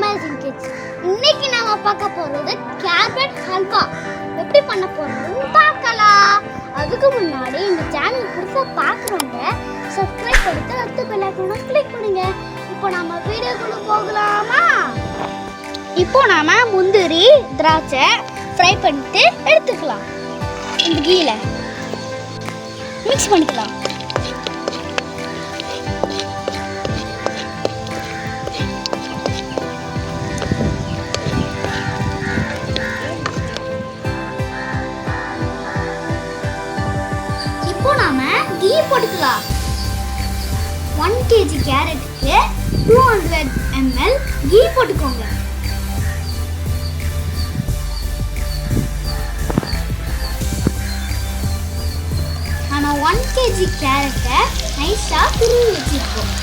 AmazingKids. இன்னைக்கு நாம பார்க்க போறது கேரட் ஹல்வா எப்படி பண்ண போறோம்னு பார்க்கலாம். அதுக்கு முன்னாடி இந்த சேனல் புதுசா பார்க்கறவங்க சப்ஸ்கிரைப் பண்ணிட்டு அடுத்த பெல் ஐகானை கிளிக் பண்ணுங்க. இப்போ நாம வீடியோக்குள்ள போகலாமா? இப்போ நாம முந்திரி திராட்சை ஃப்ரை பண்ணிட்டு எடுத்துக்கலாம். இந்த கீல மிக்ஸ் பண்ணிக்கலாம். இப்போ நாம கீ போட்டுக்கலாம். 1 kg கேரட்டுக்கு 200 ml கீ போட்டுக்கோங்க. நாம 1 kg கேரட்டை நைஸா துருவி வச்சிருக்கோம்.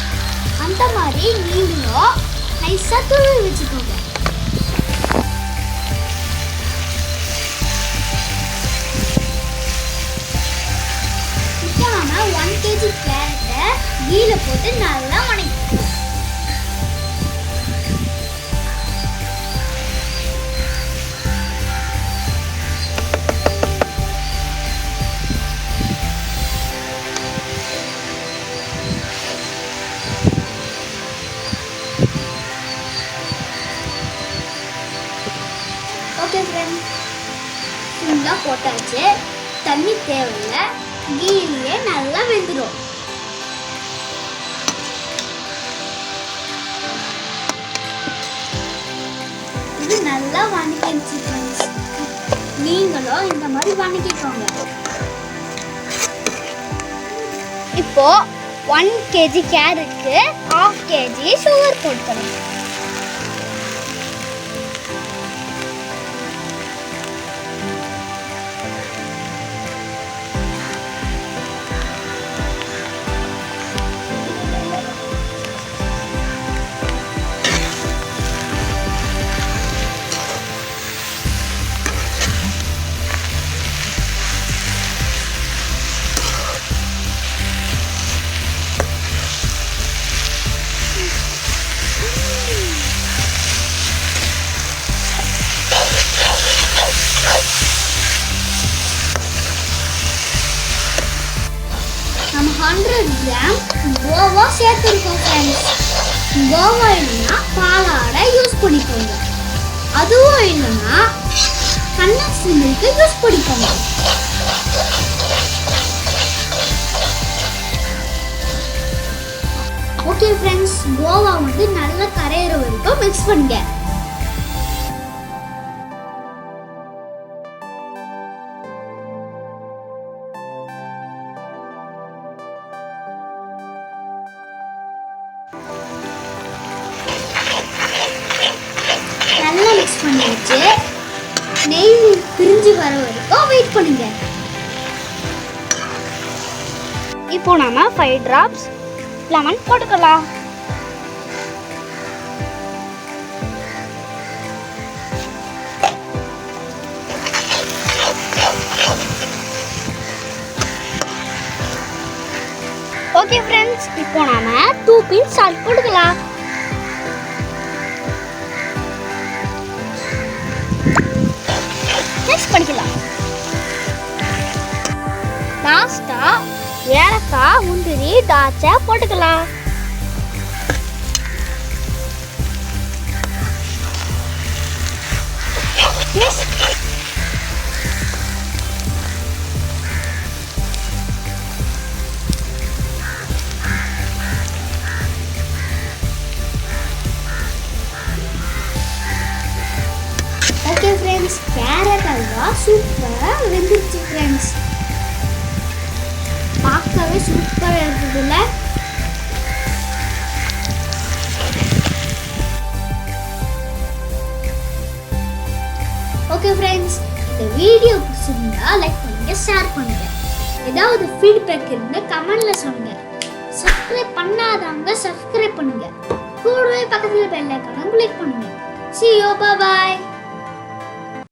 அந்த மாதிரி நீங்களும் நைஸா துருவி வச்சுக்கோங்க. இப்போ நாம 1 kg கேரட்டை கீல போட்டு நல்லா வணக்கிக்கலாம். ஓகே ஃப்ரெண்ட்ஸ், ஃபுல்லாக போட்டாச்சு. தண்ணி தேவையில்லை, கீழே நல்லா வெந்துடும். இது நல்லா வணக்கிடுச்சு ஃப்ரெண்ட்ஸ். நீங்களும் இந்த மாதிரி வணக்கிக்கோங்க. இப்போ 1 kg கேரட்டுக்கு 1/2 kg சுகர் போட்டுக்கணும். நம்ம 100 கிராம் கோவா சேர்த்துருக்கோம் ஃப்ரெண்ட்ஸ். கோவா இல்லைன்னா பாலாடை யூஸ் பண்ணிக்கோங்க. அதுவும் இல்லைன்னா கண்டென்ஸ்டு மில்க் யூஸ் பண்ணிக்கோங்க. ஓகே ஃப்ரெண்ட்ஸ், கோவா வந்து நல்லா கரையிற வரைக்கும் மிக்ஸ் பண்ணுங்க. நல்லா மிக்ஸ் பண்ணி வச்சு நெய் பிரிஞ்சு வர வரைக்கும் வெயிட் பண்ணுங்க. இப்போ நாம 5 drops லெமன் போட்டுக்கலாம். ஓகே ஃப்ரெண்ட்ஸ், இப்போ நாம 2 pinch salt போட்டுக்கலாம். மிக்ஸ் பண்ணிக்கலாம். லாஸ்டா ஏலக்காய், முந்திரி, திராட்சை போட்டுக்கலாம். ஓகே ஃப்ரெண்ட்ஸ், கேரட் அல்வா சூப்பராக வெந்துருச்சு ஃப்ரெண்ட்ஸ். பார்க்கவே சூப்பராக இருக்குதுல்ல? ஓகே ஃப்ரெண்ட்ஸ், இந்த வீடியோ பிடிச்சிருந்தா லைக் பண்ணுங்க, ஷேர் பண்ணுங்க. ஏதாவது ஃபீட்பேக் இருந்தா கமெண்ட்ல சொல்லுங்க. சப்ஸ்கிரைப் பண்ணாதவங்க சப்ஸ்கிரைப் பண்ணுங்க. கூடவே பக்கத்துல பெல் ஐகானை கிளிக் பண்ணுங்க. See you, bye bye.